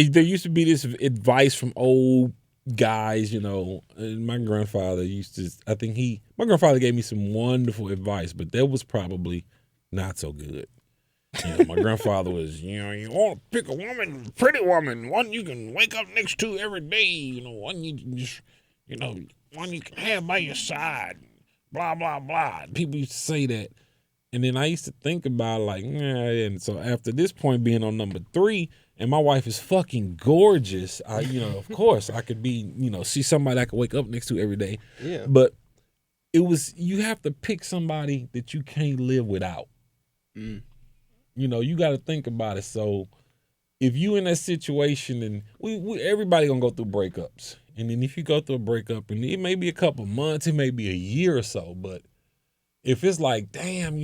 there used to be this advice from old guys, and my grandfather my grandfather gave me some wonderful advice, but that was probably not so good. My grandfather was, you want to pick a woman, pretty woman, one you can wake up next to every day, one you can just, one you can have by your side, blah, blah, blah. People used to say that. And then I used to think about like, and so after this point being on number 3, and my wife is fucking gorgeous, of course I could be, see somebody I could wake up next to every day. Yeah. But you have to pick somebody that you can't live without. Mm. You got to think about it. So if you in that situation, and we everybody gonna go through breakups, and then if you go through a breakup, and it may be a couple months, it may be a year or so, but if it's like, damn,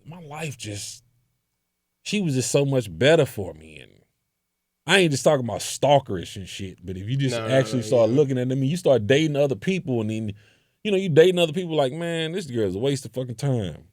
my life she was just so much better for me, and I ain't just talking about stalkerish and shit, but if you just start looking at them, you start dating other people, and then, you dating other people like, man, this girl's a waste of fucking time.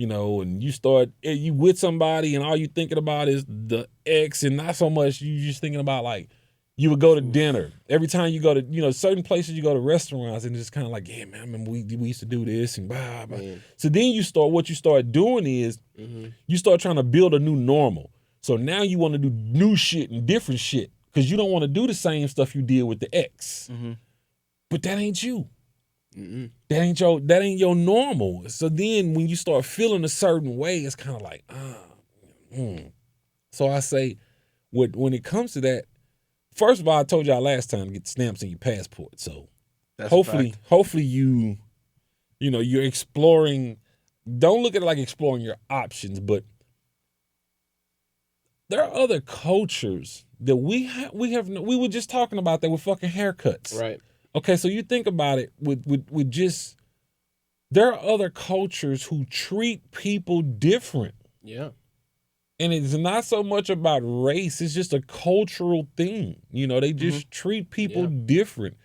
And you with somebody and all you thinking about is the ex, and not so much you just thinking about like you would go to dinner. Every time you go to, certain places you go to restaurants, and it's just kind of like, yeah, man, I remember we used to do this and blah, blah. So then what you start doing is you start trying to build a new normal. So now you want to do new shit and different shit because you don't want to do the same stuff you did with the ex. Mm-hmm. But that ain't you. Mm-mm. That ain't your normal. So then when you start feeling a certain way, it's kind of like, So I say, when it comes to that, first of all, I told y'all last time to get the stamps in your passport. So that's hopefully you're exploring. Don't look at it like exploring your options, but there are other cultures that we were just talking about that with fucking haircuts. Right. Okay, so you think about it with just, there are other cultures who treat people different. Yeah. And it's not so much about race, it's just a cultural thing. They just treat people different.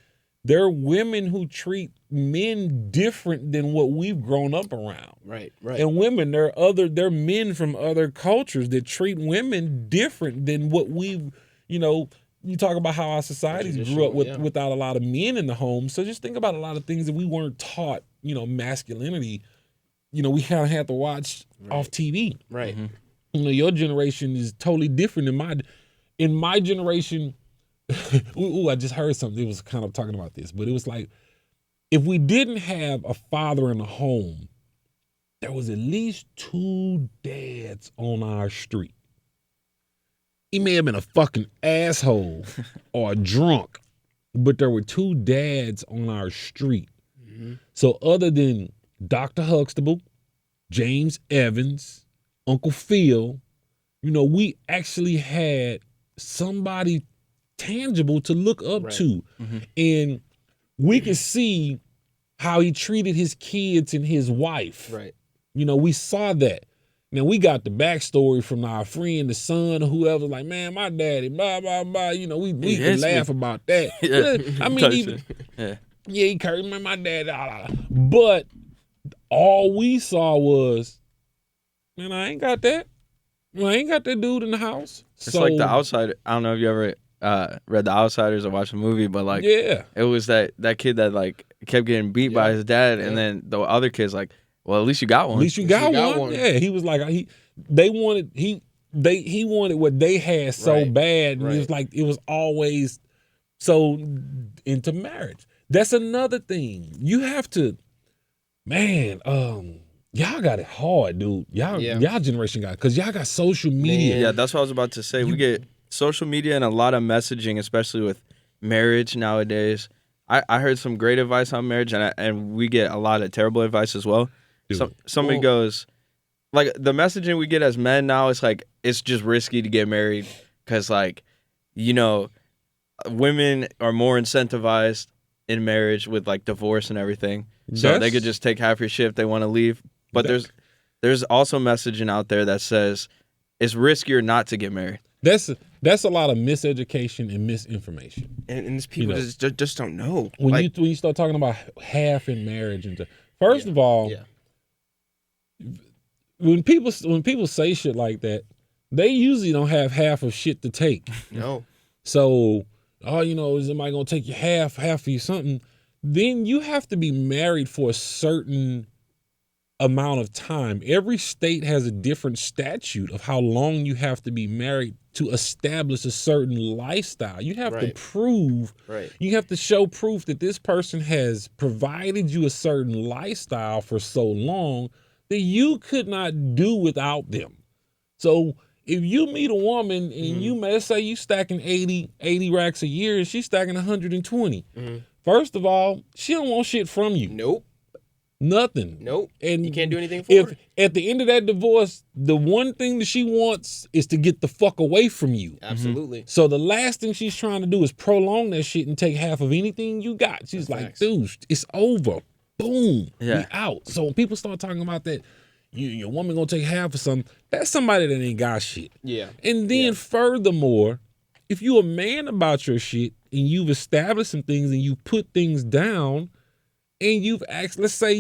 There are women who treat men different than what we've grown up around. Right. And women, there are men from other cultures that treat women different than what we've, you talk about how our societies grew up without a lot of men in the home. So just think about a lot of things that we weren't taught, masculinity, we kind of had to watch off TV. Right. Mm-hmm. Your generation is totally different in my generation. I just heard something. It was kind of talking about this, but it was like, if we didn't have a father in the home, there was at least 2 dads on our street. He may have been a fucking asshole or a drunk, but there were 2 dads on our street. Mm-hmm. So other than Dr. Huxtable, James Evans, Uncle Phil, we actually had somebody tangible to look up to. Mm-hmm. And we could see how he treated his kids and his wife. Right. We saw that. Now, we got the backstory from our friend, the son, or whoever, like, man, my daddy, blah, blah, blah. We can laugh about that. I mean, he cursed me, my dad. Blah, blah. But all we saw was, man, I ain't got that. I ain't got that dude in the house. It's like The Outsider. I don't know if you ever read The Outsiders or watched the movie, but like, it was that kid that like kept getting beat by his dad, and then the other kid's like, well, at least you got one. At least you got one. Yeah, he was like, he wanted what they had so bad, and it was like, it was always so into marriage. That's another thing. You have to, man. Y'all got it hard, dude. Y'all generation got it, because y'all got social media. Yeah, that's what I was about to say. We get social media and a lot of messaging, especially with marriage nowadays. I heard some great advice on marriage, and we get a lot of terrible advice as well. Somebody goes, like, the messaging we get as men now is like, it's just risky to get married because, like, women are more incentivized in marriage with, like, divorce and everything. So they could just take half your shit if they want to leave. But there's also messaging out there that says it's riskier not to get married. That's a lot of miseducation and misinformation. And these people just don't know. When you start talking about half in marriage, and first of all, when people say shit like that, they usually don't have half of shit to take. No. So, is somebody gonna take you half of you something? Then you have to be married for a certain amount of time. Every state has a different statute of how long you have to be married to establish a certain lifestyle. You have to prove, you have to show proof that this person has provided you a certain lifestyle for so long that you could not do without them. So if you meet a woman and let's say you stacking 80 racks a year and she's stacking 120. First of all, she don't want shit from you. Nope. Nothing. Nope. And you can't do anything for her. At the end of that divorce, the one thing that she wants is to get the fuck away from you. Absolutely. So the last thing she's trying to do is prolong that shit and take half of anything you got. She's like, dude, it's over. Boom. We out. So when people start talking about that, your woman gonna take half of something, that's somebody that ain't got shit. Yeah. And then furthermore, if you a man about your shit and you've established some things and you put things down, and you've asked, let's say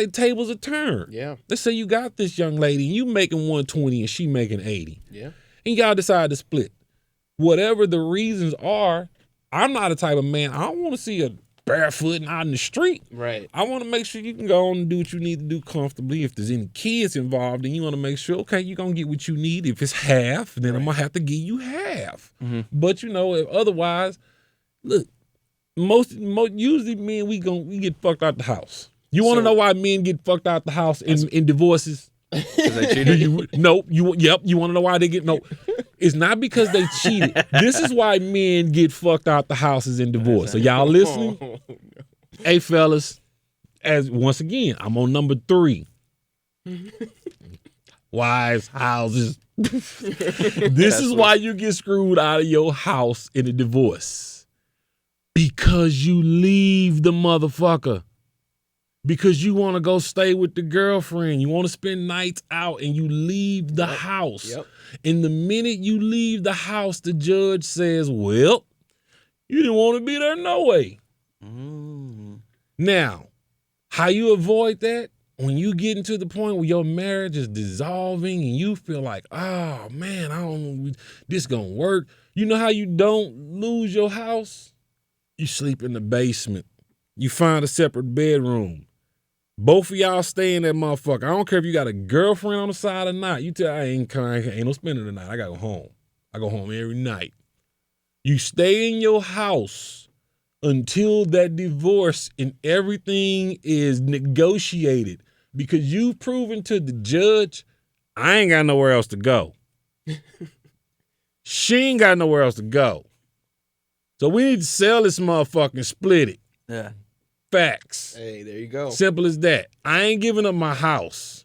tables are turned. Yeah. Let's say you got this young lady and you making 120 and she making 80. Yeah. And y'all decide to split. Whatever the reasons are, I'm not a type of man, I don't want to see a barefoot and out in the street. Right. I want to make sure you can go on and do what you need to do comfortably. If there's any kids involved, then you want to make sure, okay, you're going to get what you need. If it's half, then I'm going to have to give you half. But if otherwise, look, most usually men we get fucked out the house. You want to know why men get fucked out the house in divorces? Because they cheated. You want to know why they get It's not because they cheated. This is why men get fucked out the houses in divorce. So y'all listening? Hey fellas, once again, I'm on number 3. Wives, houses. This is why you get screwed out of your house in a divorce. Because you leave the motherfucker. Because you want to go stay with the girlfriend. You want to spend nights out and you leave the house. And the minute you leave the house, the judge says, well, you didn't want to be there no way. Now, how you avoid that? When you get into the point where your marriage is dissolving and you feel like, oh man, I don't know, this gonna work. You know how you don't lose your house? You sleep in the basement. You find a separate bedroom. Both of y'all stay in that motherfucker. I don't care if you got a girlfriend on the side or not. You tell I ain't no spending the night. I gotta go home. I go home every night. You stay in your house until that divorce and everything is negotiated because you've proven to the judge, I ain't got nowhere else to go. She ain't got nowhere else to go. So we need to sell this motherfucker and split it. Yeah. Facts. Hey, there you go. Simple as that. I ain't giving up my house.